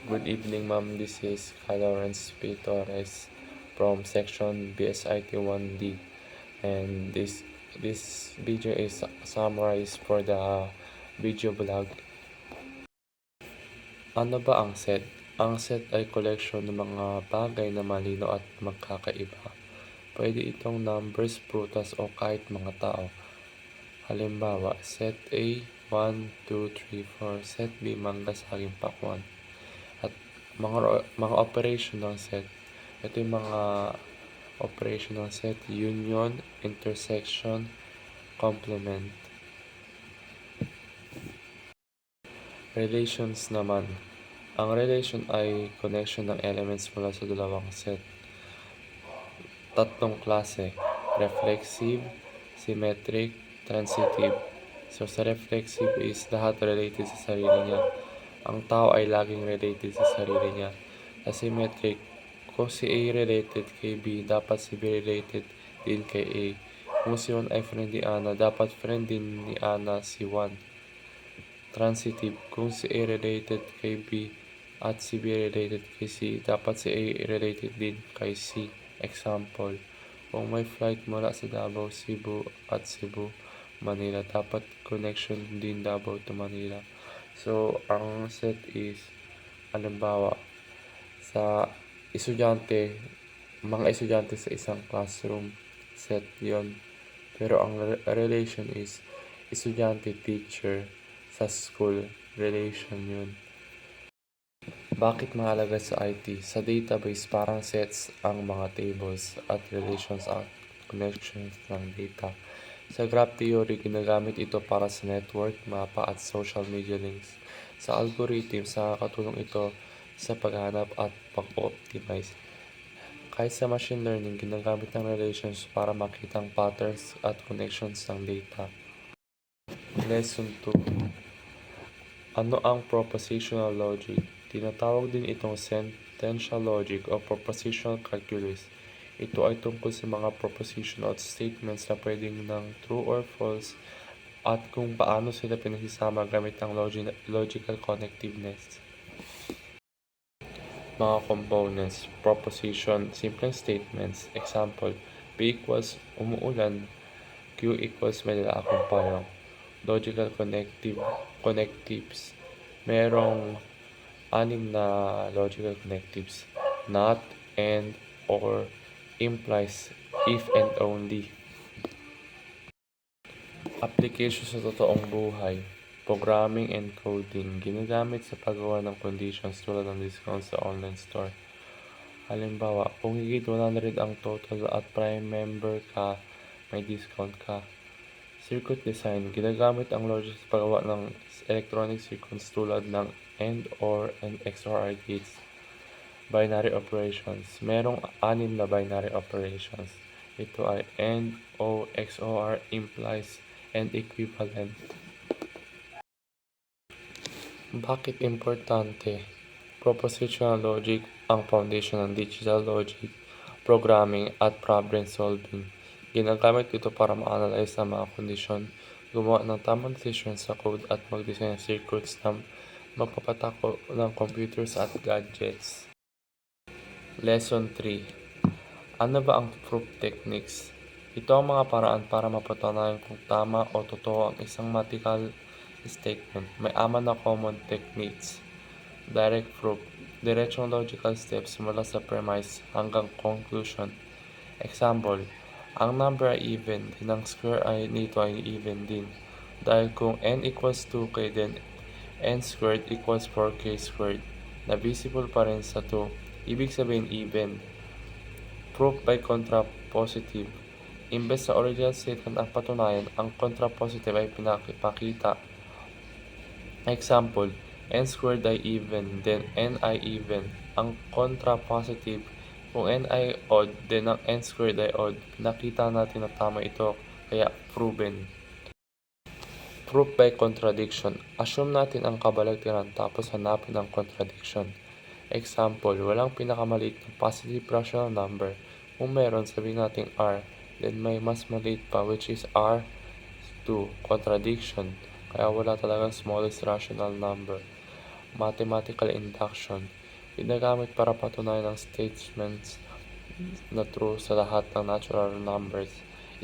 Good evening, ma'am. This is Lawrence P. Torres from section BSIT 1D, and this video is summarized for the video blog. Ano ba ang set? Ang set ay koleksyon ng mga bagay na malinaw at magkakaiba. Pwede itong numbers, prutas o kahit mga tao. Halimbawa, set A, 1, 2, 3, 4. Set B, mangga, saging, pakwan. At mga operation ng set. Ito yung mga operation ng set: union, intersection, complement. Relations naman. Ang relation ay connection ng elements mula sa dalawang set. Tatlong klase: reflexive, symmetric, transitive. So sa reflexive is lahat related sa sarili niya. Ang tao ay laging related sa sarili niya. Sa symmetric, kung si A related kay B, dapat si B related din kay A. Kung si 1 ay friend ni Ana, dapat friend din ni Ana si 1. Transitive, kung si A related kay B at si B related kay C, dapat si A related din kay C. Example, kung may flight mula sa Davao, Cebu at Cebu, Manila, dapat connection din Davao to Manila. So, ang set is, halimbawa, sa estudyante, mga estudyante sa isang classroom, set yon. Pero ang relation is estudyante-teacher sa school, relation yun. Bakit mahalaga sa IT? Sa database, parang sets ang mga tables at relations at connections ng data. Sa graph theory, ginagamit ito para sa network, mapa at social media links. Sa algorithms, nakakatulong ito sa paghanap at pag-optimize. Kahit sa machine learning, ginagamit ng relations para makita ang patterns at connections ng data. Lesson 2. Ano ang propositional logic? Tinatawag din itong sentential logic o propositional calculus. Ito ay tungkol sa mga proposition at statements na pwedeng ng true or false at kung paano sila pinagsasama gamit ang logical connectiveness. Mga components: proposition, simpleng statements. Example, P equals umuulan, Q equals may dala akong payong. Logical connectives. Merong 6 na logical connectives: not, and, or, implies, if and only. Application sa totoong buhay. Programming and coding. Ginagamit sa paggawa ng conditions tulad ng discount sa online store. Halimbawa, kung higit 100 ang total at prime member ka, may discount ka. Circuit design. Ginagamit ang logic sa paggawa ng electronic circuits tulad ng AND, OR, and XOR gates. Binary operations. Merong 6 na binary operations. Ito ay AND, O, XOR, implies, and equivalent. Bakit importante? Propositional logic ang foundation ng digital logic, programming, at problem solving. Ginagamit ito para ma-analyze ang mga kondisyon, gumawa ng tamang decision sa code at mag-design ng circuits na magpapatako ng computers at gadgets. Lesson 3. Ano ba ang proof techniques? Ito ang mga paraan para mapatunayan kung tama o totoo ang isang mathematical statement. May 6 na common techniques. Direct proof. Diretsong logical steps mula sa premise hanggang conclusion. Example, ang number ay even, din ang square ay nito ay even din. Dahil kung n equals 2k, then n squared equals 4k squared, na visible pa rin sa 2, ibig sabihin even. Proof by contrapositive. Imbes sa original statement ang patunayan, ang contrapositive ay pinakita. Example, n squared ay even, then n ay even. Ang contrapositive, kung n ay odd, then ang n squared ay odd. Nakita natin na tama ito, kaya proven. Proof by contradiction. Assume natin ang kabaligtaran tapos hanapin ang contradiction. Example, walang pinakamaliit na positive rational number. Kung meron, sabihin natin R, then may mas maliit pa which is R2. Contradiction. Kaya wala talagang smallest rational number. Mathematical induction. Ginagamit para patunayan ang statements na true sa lahat ng natural numbers.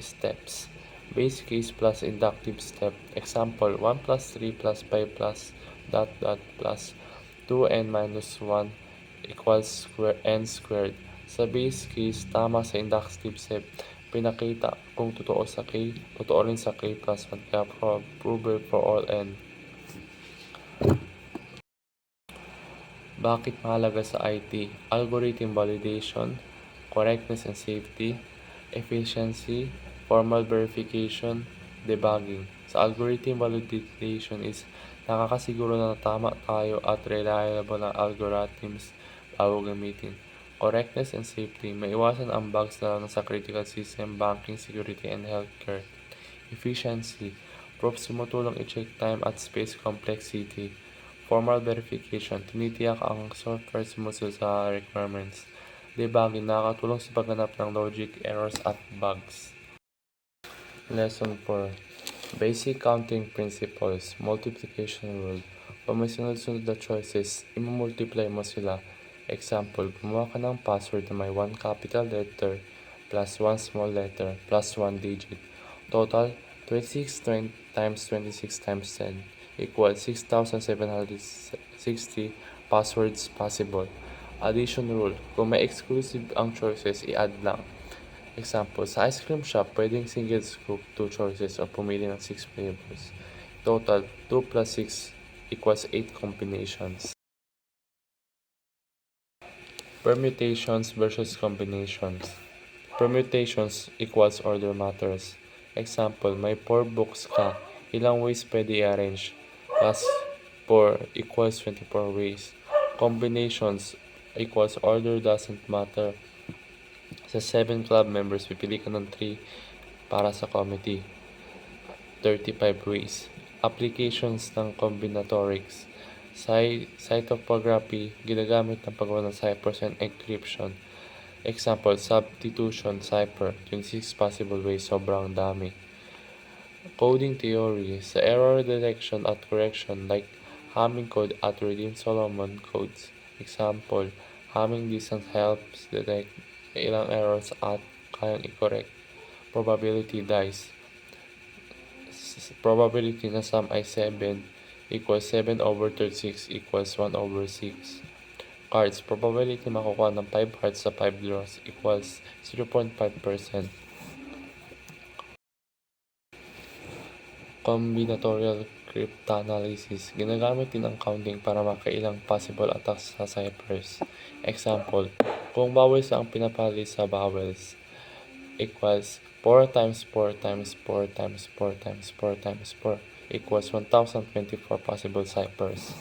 Steps. Base case plus inductive step. Example, 1 plus 3 plus 5 plus dot dot plus 2n minus 1 equals n squared. Sa base case, tama sa inductive step. Pinakita kung totoo sa k, totoo rin sa k plus 1 kaya proven for all n. Bakit mahalaga sa IT? Algorithm validation, correctness and safety, efficiency, formal verification, debugging. Sa algorithm validation is nakakasiguro na tama tayo at reliable na algorithms bago gamitin. Correctness and safety, maiwasan ang bugs lalo sa critical system, banking, security, and healthcare. Efficiency, proofs tumutulong i-check time at space complexity. Formal verification, tinitiyak ang software sumusunod sa requirements. Debugging, nakakatulong sa pagganap ng logic, errors at bugs. Lesson 4. Basic counting principles. Multiplication rule. Kung may sunod-sunod na choices, imumultiply mo sila. Example, gumawa ka ng password na may 1 capital letter plus 1 small letter plus 1 digit. Total, 26 times 26 times 10 equals 6,760 passwords possible. Addition rule, kung may exclusive ang choices, i-add lang. Example, sa ice cream shop, pwedeng single scoop 2 choices o pumili ng 6 flavors. Total, 2 plus 6 equals 8 combinations. Permutations versus combinations. Permutations equals order matters. Example, may 4 books ka. Ilang ways pwede i-arrange? Plus 4 equals 24 ways. Combinations equals order doesn't matter. Sa 7 club members, pipili ka ng 3 para sa committee. 35 ways. Applications ng combinatorics. Cytography, ginagamit ng paggawa ng ciphers and encryption. Example, substitution cipher, 26 possible ways, sobrang dami. Coding theory, sa error detection at correction like Hamming code at Reed-Solomon codes. Example, Hamming distance helps detect ilang errors at kayang i-correct. Probability dice. Probability na sum ay 7 equals 7 over 36 equals 1 over 6. Cards. Probability makukuha ng 5 hearts sa 5 draws equals 0.5%. Combinatorial cryptanalysis. Ginagamit din ang counting para makailang possible attacks sa ciphers. Example, kung vowels ang pinapali sa vowels equals 4 times 4 times 4 times 4 times 4 times 4 equals 1024 possible ciphers.